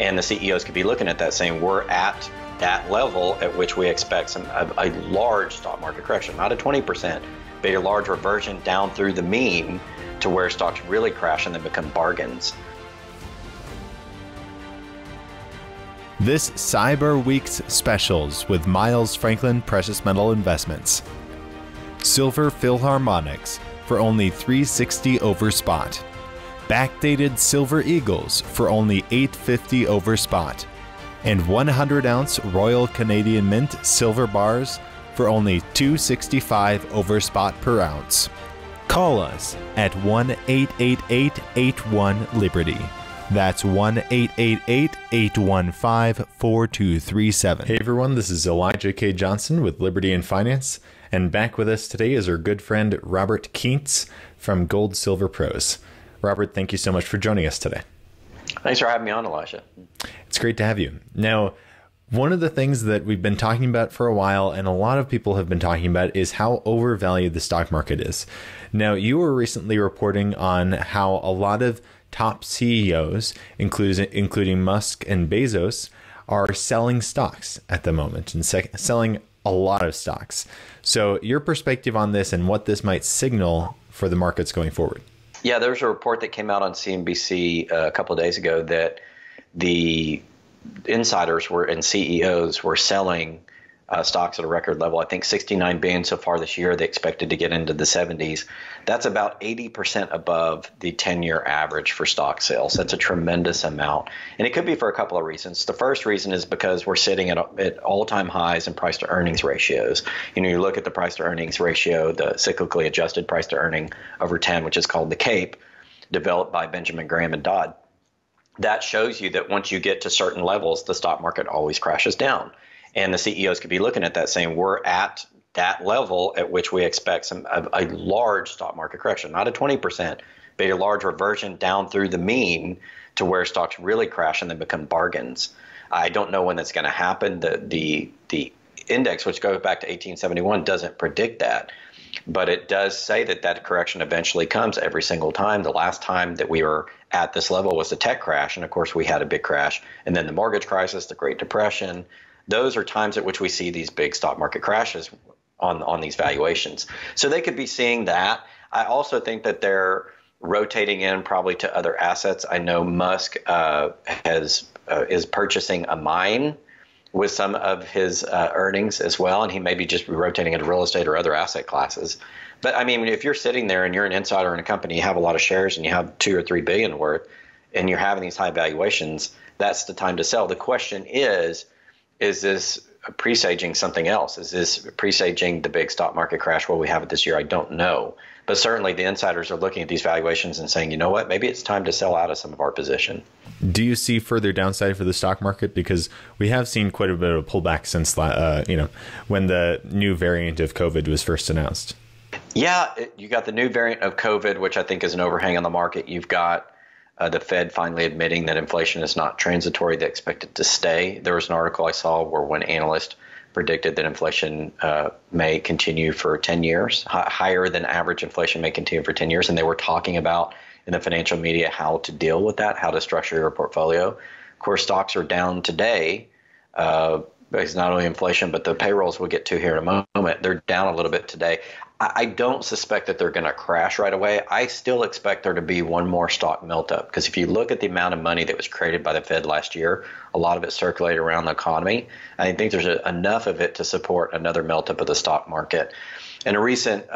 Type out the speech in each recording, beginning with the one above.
And the CEOs could be looking at that saying, we're at that level at which we expect a large stock market correction, not a 20%, but a large reversion down through the mean to where stocks really crash and then become bargains. This Cyber Week's specials with Miles Franklin Precious Metal Investments. Silver Philharmonics for only $360 over spot. Backdated Silver Eagles for only $850 over spot. And 100-ounce Royal Canadian Mint silver bars for only $265 over spot per ounce. Call us at 1-888-81-LIBERTY. That's 1-888-815-4237. Hey everyone, this is Elijah K. Johnson with Liberty in Finance, and back with us today is our good friend Robert Kientz from Gold Silver Pros. Robert, thank you so much for joining us today. Thanks for having me on, Elijah. It's great to have you. Now, one of the things that we've been talking about for a while, and a lot of people have been talking about, is how overvalued the stock market is. Now, you were recently reporting on how a lot of top CEOs, including Musk and Bezos, are selling stocks at the moment and selling a lot of stocks. So your perspective on this and what this might signal for the markets going forward. Yeah, there was a report that came out on CNBC a couple of days ago that the insiders and CEOs were selling stocks at a record level. I think 69 billion so far this year. They expected to get into the 70s. That's about 80% above the 10-year average for stock sales. That's a tremendous amount. And it could be for a couple of reasons. The first reason is because we're sitting at all-time highs in price to earnings ratios. You look at the price to earnings ratio, the cyclically adjusted price to earning over 10, which is called the CAPE, developed by Benjamin Graham and Dodd. That shows you that once you get to certain levels, the stock market always crashes down. And the CEOs could be looking at that saying, we're at that level at which we expect a large stock market correction, not a 20%, but a large reversion down through the mean to where stocks really crash and then become bargains. I don't know when that's going to happen. The index, which goes back to 1871, doesn't predict that. But it does say that that correction eventually comes every single time. The last time that we were at this level was the tech crash. And of course, we had a big crash. And then the mortgage crisis, the Great Depression. Those are times at which we see these big stock market crashes on these valuations. So they could be seeing that. I also think that they're rotating in probably to other assets. I know Musk is purchasing a mine with some of his earnings as well, and he may be just rotating into real estate or other asset classes. But I mean, if you're sitting there and you're an insider in a company, you have a lot of shares and you have 2 or 3 billion worth, and you're having these high valuations, that's the time to sell. The question is this presaging something else? Is this presaging the big stock market crash? Will we have it this year? I don't know. But certainly the insiders are looking at these valuations and saying, you know what, maybe it's time to sell out of some of our position. Do you see further downside for the stock market? Because we have seen quite a bit of a pullback since, when the new variant of COVID was first announced. Yeah, you got the new variant of COVID, which I think is an overhang on the market. You've got the Fed finally admitting that inflation is not transitory. They expect it to stay. There was an article I saw where one analyst predicted that inflation may continue for 10 years, higher than average inflation may continue for 10 years. And they were talking about in the financial media how to deal with that, how to structure your portfolio. Of course, stocks are down today because not only inflation, but the payrolls we'll get to here in a moment, they're down a little bit today. I don't suspect that they're going to crash right away. I still expect there to be one more stock melt up, because if you look at the amount of money that was created by the Fed last year, a lot of it circulated around the economy. I think there's enough of it to support another melt up of the stock market. In a recent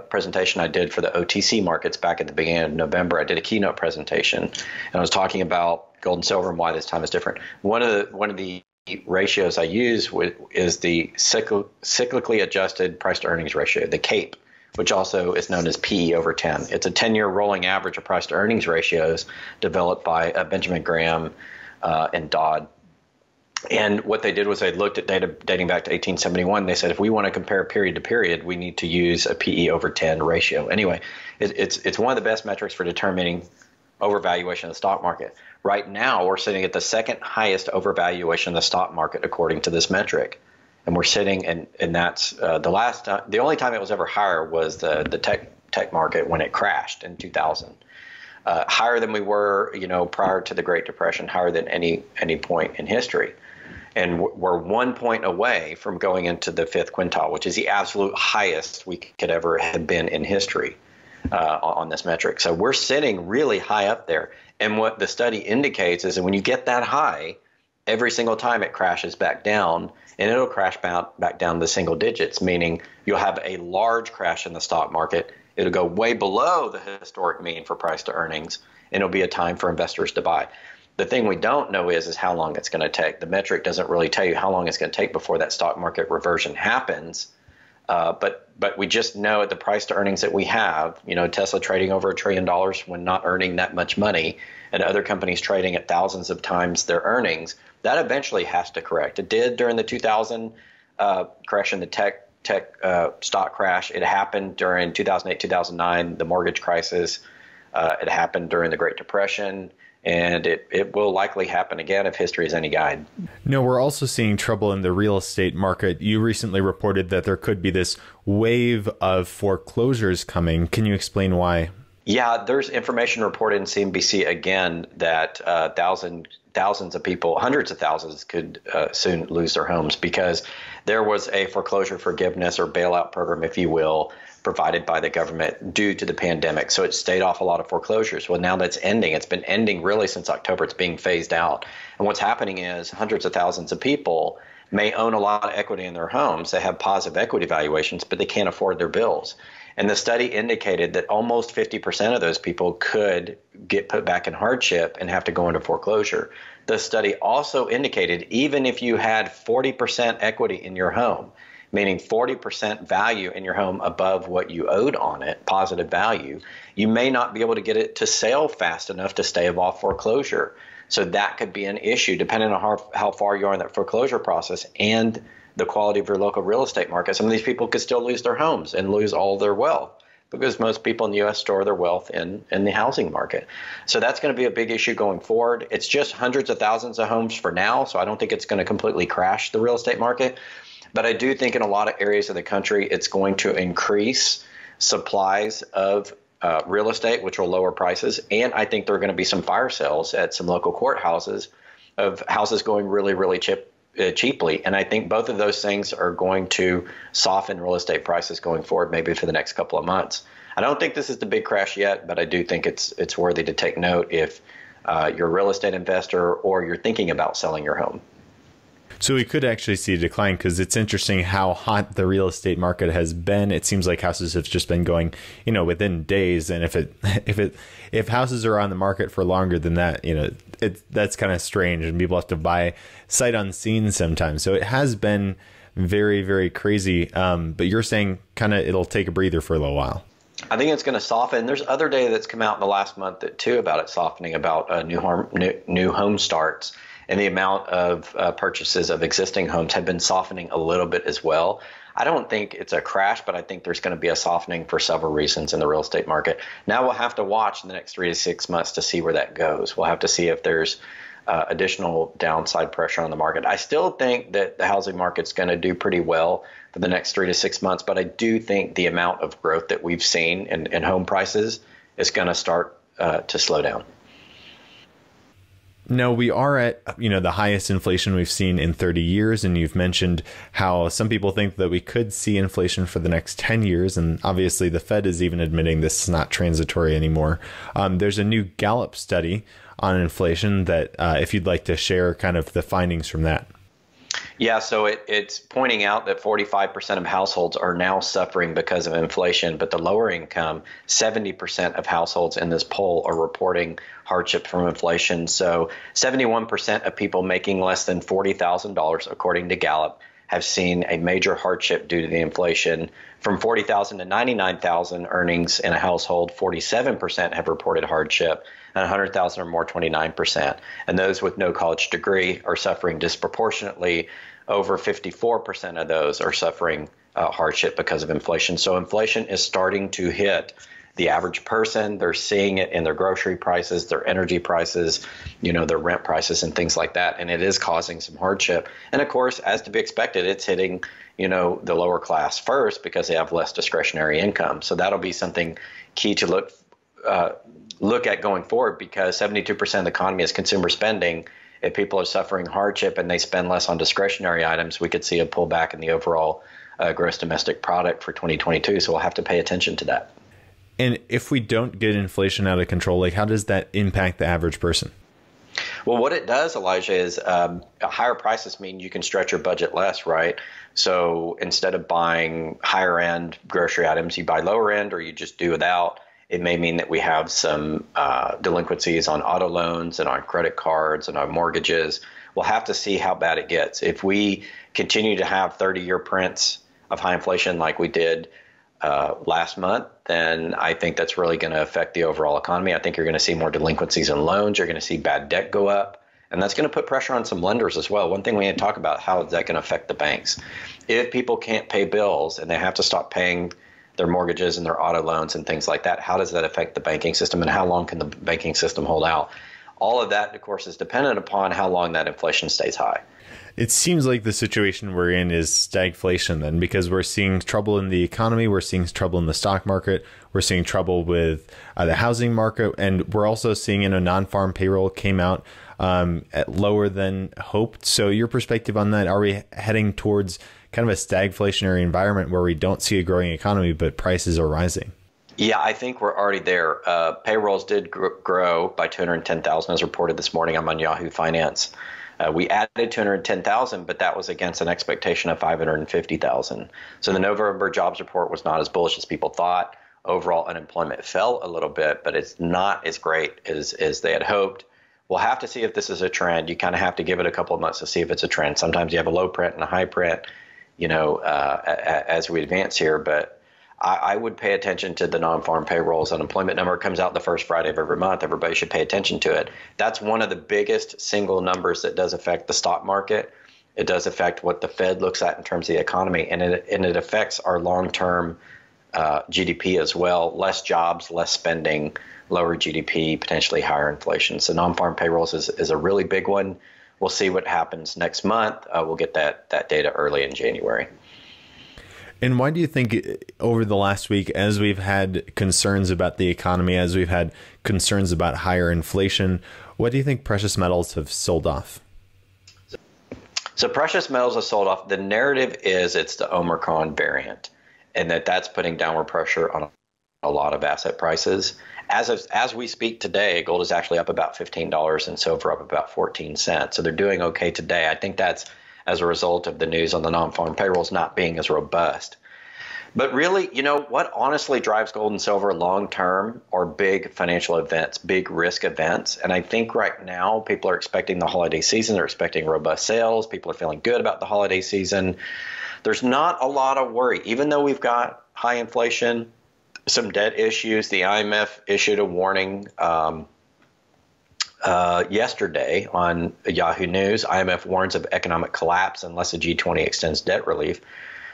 presentation I did for the OTC markets back at the beginning of November, I did a keynote presentation, and I was talking about gold and silver and why this time is different. One of the ratios I use is the cyclically adjusted price to earnings ratio, the CAPE, which also is known as PE over 10. It's a 10-year rolling average of price to earnings ratios developed by Benjamin Graham and Dodd. And what they did was they looked at data dating back to 1871. They said, if we want to compare period to period, we need to use a PE over 10 ratio. Anyway, it's one of the best metrics for determining overvaluation of the stock market. Right now, we're sitting at the second highest overvaluation of the stock market according to this metric. And we're sitting, and that's the only time it was ever higher was the tech market when it crashed in 2000. higher than we were, prior to the Great Depression, higher than any point in history. And we're 1 point away from going into the fifth quintile, which is the absolute highest we could ever have been in history on this metric. So we're sitting really high up there. And what the study indicates is that when you get that high, every single time it crashes back down, and it'll crash back down to single digits, meaning you'll have a large crash in the stock market. It'll go way below the historic mean for price to earnings, and it'll be a time for investors to buy. The thing we don't know is how long it's going to take. The metric doesn't really tell you how long it's going to take before that stock market reversion happens. But we just know at the price to earnings that we have, Tesla trading over $1 trillion when not earning that much money, and other companies trading at thousands of times their earnings, that eventually has to correct. It did during the 2000 crash in the tech stock crash. It happened during 2008, 2009, the mortgage crisis. It happened during the Great Depression. And it will likely happen again if history is any guide. No, we're also seeing trouble in the real estate market. You recently reported that there could be this wave of foreclosures coming. Can you explain why? Yeah, there's information reported in CNBC again that thousands of people, hundreds of thousands, could soon lose their homes because there was a foreclosure forgiveness or bailout program, if you will, provided by the government due to the pandemic. So it stayed off a lot of foreclosures. Well, now that's ending. It's been ending really since October. It's being phased out. And what's happening is hundreds of thousands of people may own a lot of equity in their homes. They have positive equity valuations, but they can't afford their bills. And the study indicated that almost 50% of those people could get put back in hardship and have to go into foreclosure. The study also indicated even if you had 40% equity in your home, meaning 40% value in your home above what you owed on it, positive value, you may not be able to get it to sell fast enough to stave off foreclosure. So that could be an issue depending on how far you are in that foreclosure process and the quality of your local real estate market. Some of these people could still lose their homes and lose all their wealth because most people in the U.S. store their wealth in the housing market. So that's going to be a big issue going forward. It's just hundreds of thousands of homes for now, so I don't think it's going to completely crash the real estate market. But I do think in a lot of areas of the country, it's going to increase supplies of real estate, which will lower prices. And I think there are going to be some fire sales at some local courthouses of houses going really, really cheaply. And I think both of those things are going to soften real estate prices going forward, maybe for the next couple of months. I don't think this is the big crash yet, but I do think it's worthy to take note if you're a real estate investor or you're thinking about selling your home. So we could actually see a decline because it's interesting how hot the real estate market has been. It seems like houses have just been going, within days. And if houses are on the market for longer than that, that's kind of strange, and people have to buy sight unseen sometimes. So it has been very, very crazy. But you're saying kind of it'll take a breather for a little while. I think it's going to soften. There's other data that's come out in the last month too about it softening, about new home starts. And the amount of purchases of existing homes have been softening a little bit as well. I don't think it's a crash, but I think there's going to be a softening for several reasons in the real estate market. Now we'll have to watch in the next 3 to 6 months to see where that goes. We'll have to see if there's additional downside pressure on the market. I still think that the housing market's going to do pretty well for the next 3 to 6 months, but I do think the amount of growth that we've seen in home prices is going to start to slow down. No, we are at, the highest inflation we've seen in 30 years. And you've mentioned how some people think that we could see inflation for the next 10 years. And obviously the Fed is even admitting this is not transitory anymore. There's a new Gallop study on inflation that if you'd like to share kind of the findings from that. Yeah, so it's pointing out that 45% of households are now suffering because of inflation, but the lower income, 70% of households in this poll are reporting hardship from inflation. So 71% of people making less than $40,000, according to Gallop, have seen a major hardship due to the inflation. From $40,000 to $99,000 earnings in a household, 47% have reported hardship, and $100,000 or more, 29%. And those with no college degree are suffering disproportionately. Over 54% of those are suffering hardship because of inflation. So inflation is starting to hit the average person. They're seeing it in their grocery prices, their energy prices, their rent prices and things like that. And it is causing some hardship. And of course, as to be expected, it's hitting, the lower class first because they have less discretionary income. So that'll be something key to look look at going forward, because 72% of the economy is consumer spending. If people are suffering hardship and they spend less on discretionary items, we could see a pullback in the overall gross domestic product for 2022. So we'll have to pay attention to that. And if we don't get inflation out of control, like how does that impact the average person? Well, what it does, Elijah, is higher prices mean you can stretch your budget less, right? So instead of buying higher end grocery items, you buy lower end, or you just do without. It may mean that we have some delinquencies on auto loans and on credit cards and on mortgages. We'll have to see how bad it gets. If we continue to have 30-year prints of high inflation like we did last month, then I think that's really going to affect the overall economy. I think you're going to see more delinquencies in loans. You're going to see bad debt go up. And that's going to put pressure on some lenders as well. One thing we need to talk about, how is that going to affect the banks? If people can't pay bills and they have to stop paying their mortgages and their auto loans and things like that, how does that affect the banking system, and how long can the banking system hold out? All of that, of course, is dependent upon how long that inflation stays high. It seems like the situation we're in is stagflation then, because we're seeing trouble in the economy, we're seeing trouble in the stock market, we're seeing trouble with the housing market, and we're also seeing non-farm payroll came out at lower than hoped. So your perspective on that, are we heading towards kind of a stagflationary environment where we don't see a growing economy, but prices are rising? Yeah, I think we're already there. Payrolls did grow by 210,000 as reported this morning. I'm on Yahoo Finance. We added 210,000, but that was against an expectation of 550,000. So the November jobs report was not as bullish as people thought. Overall unemployment fell a little bit, but it's not as great as they had hoped. We'll have to see if this is a trend. You kind of have to give it a couple of months to see if it's a trend. Sometimes you have a low print and a high print, as we advance here. But I would pay attention to the non-farm payrolls. Unemployment number comes out the first Friday of every month. Everybody should pay attention to it. That's one of the biggest single numbers that does affect the stock market. It does affect what the Fed looks at in terms of the economy, and it affects our long-term GDP as well. Less jobs, less spending, lower GDP, potentially higher inflation. So non-farm payrolls is a really big one. We'll see what happens next month. We'll get that data early in January. And why do you think over the last week, as we've had concerns about the economy, as we've had concerns about higher inflation, what do you think precious metals have sold off? So precious metals have sold off. The narrative is it's the Omicron variant, and that's putting downward pressure on a lot of asset prices. As we speak today, gold is actually up about $15 and silver up about 14 cents. So they're doing okay today. I think that's as a result of the news on the non-farm payrolls not being as robust. But really, what honestly drives gold and silver long term are big financial events, big risk events. And I think right now people are expecting the holiday season. They're expecting robust sales. People are feeling good about the holiday season. There's not a lot of worry, even though we've got high inflation, some debt issues. The IMF issued a warning yesterday on Yahoo News. IMF warns of economic collapse unless the G20 extends debt relief.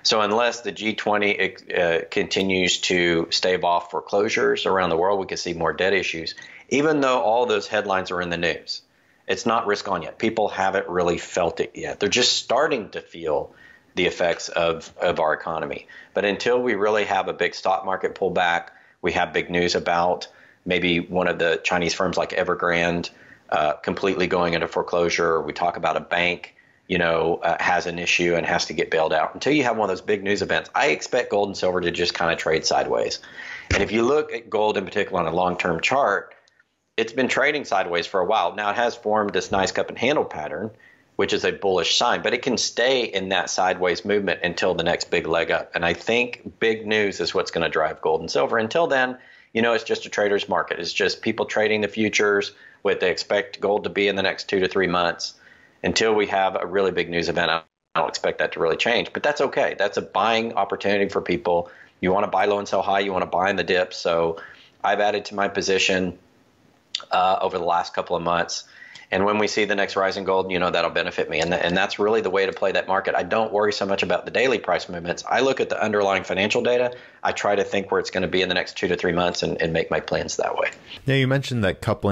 So unless the G20 continues to stave off foreclosures around the world, we could see more debt issues, even though all those headlines are in the news. It's not risk on yet. People haven't really felt it yet. They're just starting to feel the effects of our economy. But until we really have a big stock market pullback, we have big news about maybe one of the Chinese firms like Evergrande completely going into foreclosure. We talk about a bank, has an issue and has to get bailed out. Until you have one of those big news events, I expect gold and silver to just kind of trade sideways. And if you look at gold in particular on a long-term chart, it's been trading sideways for a while. Now it has formed this nice cup and handle pattern, which is a bullish sign, but it can stay in that sideways movement until the next big leg up. And I think big news is what's going to drive gold and silver. Until then, it's just a trader's market. It's just people trading the futures, what they expect gold to be in the next 2 to 3 months. Until we have a really big news event, I don't expect that to really change. But that's okay. That's a buying opportunity for people. You want to buy low and sell high. You want to buy in the dip. So I've added to my position over the last couple of months. And when we see the next rise in gold, that'll benefit me. And that's really the way to play that market. I don't worry so much about the daily price movements. I look at the underlying financial data. I try to think where it's going to be in the next 2 to 3 months and make my plans that way. Now, you mentioned that cup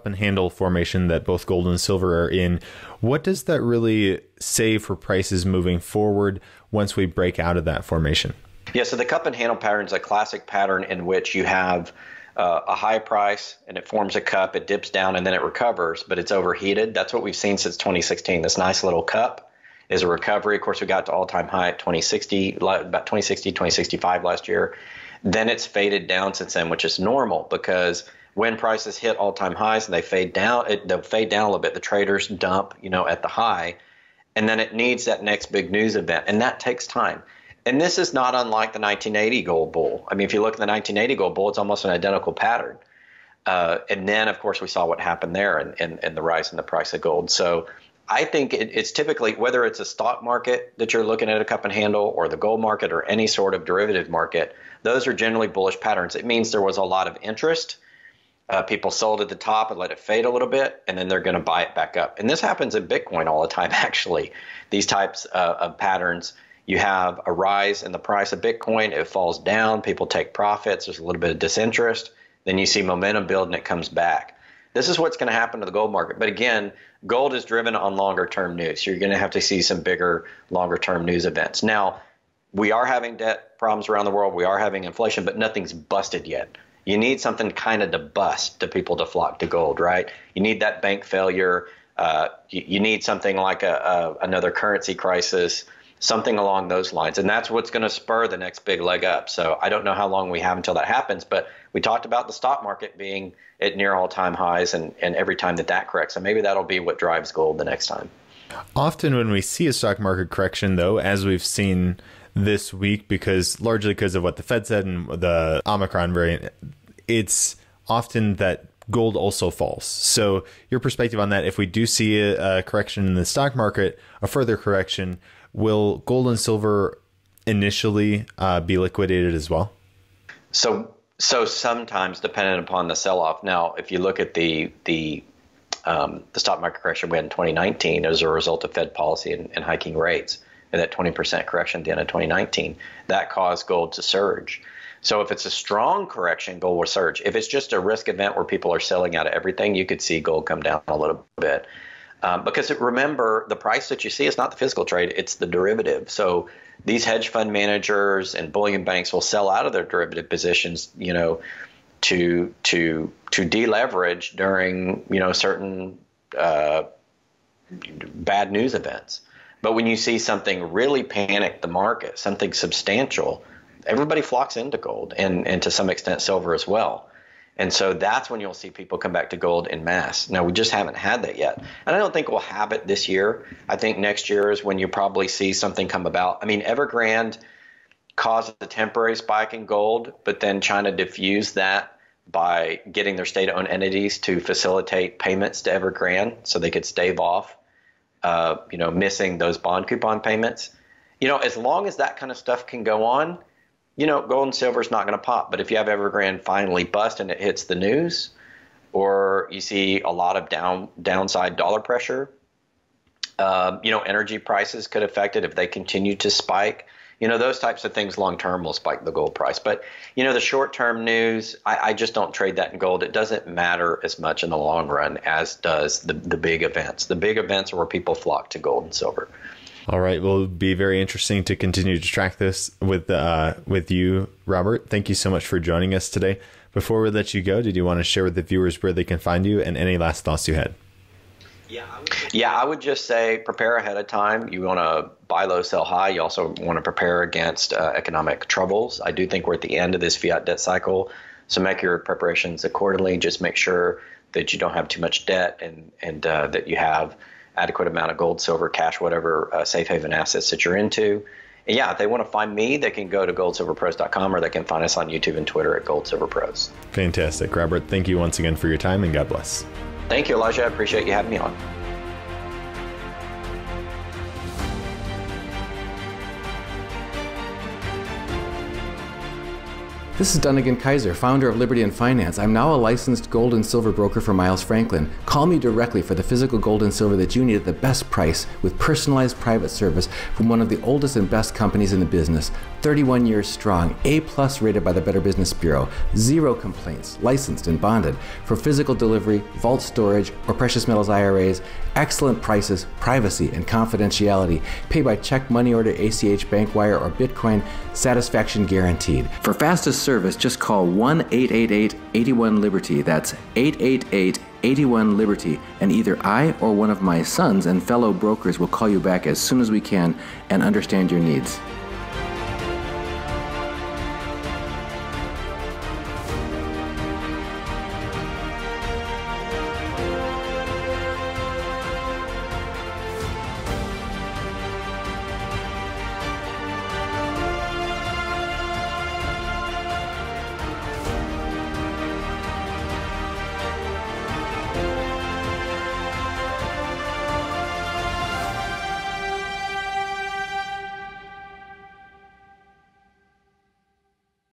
and handle formation that both gold and silver are in. What does that really say for prices moving forward once we break out of that formation? Yeah, so the cup and handle pattern is a classic pattern in which you have a high price and it forms a cup, it dips down and then it recovers, but it's overheated. That's what we've seen since 2016. This nice little cup is a recovery. Of course, we got to all-time high at 2060, about 2060, 2065 last year. Then it's faded down since then, which is normal because when prices hit all-time highs and they fade down, they'll fade down a little bit. The traders dump, at the high, and then it needs that next big news event, and that takes time. And this is not unlike the 1980 gold bull. I mean, if you look at the 1980 gold bull, it's almost an identical pattern. And then, of course, we saw what happened there and the rise in the price of gold. So I think it's typically, whether it's a stock market that you're looking at a cup and handle or the gold market or any sort of derivative market, those are generally bullish patterns. It means there was a lot of interest. People sold at the top and let it fade a little bit, and then they're going to buy it back up. And this happens in Bitcoin all the time, actually. These types of patterns. You have a rise in the price of Bitcoin, it falls down, people take profits, there's a little bit of disinterest, then you see momentum build and it comes back. This is what's going to happen to the gold market. But again, gold is driven on longer term news. So you're going to have to see some bigger, longer term news events. Now, we are having debt problems around the world, we are having inflation, but nothing's busted yet. You need something kind of to bust to people to flock to gold, right? You need that bank failure. You need something like another currency crisis, something along those lines. And that's what's going to spur the next big leg up. So I don't know how long we have until that happens, but we talked about the stock market being at near all-time highs and every time that corrects. So maybe that'll be what drives gold the next time. Often when we see a stock market correction, though, as we've seen this week, largely because of what the Fed said and the Omicron variant, it's often that gold also falls. So your perspective on that, if we do see a correction in the stock market, a further correction, will gold and silver initially be liquidated as well? So sometimes, depending upon the sell-off. Now, if you look at the stock market correction we had in 2019 as a result of Fed policy and hiking rates, and that 20% correction at the end of 2019, that caused gold to surge. So if it's a strong correction, gold will surge. If it's just a risk event where people are selling out of everything, you could see gold come down a little bit. Because remember, the price that you see is not the physical trade, it's the derivative. So these hedge fund managers and bullion banks will sell out of their derivative positions, to deleverage during, certain bad news events. But when you see something really panic the market, something substantial, everybody flocks into gold and to some extent silver as well. And so that's when you'll see people come back to gold en masse. Now, we just haven't had that yet. And I don't think we'll have it this year. I think next year is when you probably see something come about. I mean, Evergrande caused a temporary spike in gold, but then China diffused that by getting their state-owned entities to facilitate payments to Evergrande so they could stave off, missing those bond coupon payments. As long as that kind of stuff can go on, gold and silver is not going to pop. But if you have Evergrande finally bust and it hits the news, or you see a lot of downside dollar pressure, energy prices could affect it if they continue to spike. Those types of things long term will spike the gold price. But, the short term news, I just don't trade that in gold. It doesn't matter as much in the long run as does the big events. The big events are where people flock to gold and silver. All right. Well, it'll be very interesting to continue to track this with you, Robert. Thank you so much for joining us today. Before we let you go, did you want to share with the viewers where they can find you and any last thoughts you had? Yeah, I would just say prepare ahead of time. You want to buy low, sell high. You also want to prepare against economic troubles. I do think we're at the end of this fiat debt cycle, so make your preparations accordingly. Just make sure that you don't have too much debt and that you have adequate amount of gold, silver, cash, whatever safe haven assets that you're into. And yeah, if they want to find me, they can go to goldsilverpros.com or they can find us on YouTube and Twitter at goldsilverpros. Fantastic. Robert, thank you once again for your time and God bless. Thank you, Elijah. I appreciate you having me on. This is Dunnigan Kaiser, founder of Liberty and Finance. I'm now a licensed gold and silver broker for Miles Franklin. Call me directly for the physical gold and silver that you need at the best price with personalized private service from one of the oldest and best companies in the business. 31 years strong, A+ rated by the Better Business Bureau, 0 complaints, licensed and bonded for physical delivery, vault storage, or precious metals IRAs. Excellent prices, privacy, and confidentiality. Pay by check, money order, ACH, bank wire, or Bitcoin. Satisfaction guaranteed. For fastest service, just call 1-888-81-LIBERTY. That's 888-81-LIBERTY. And either I or one of my sons and fellow brokers will call you back as soon as we can and understand your needs.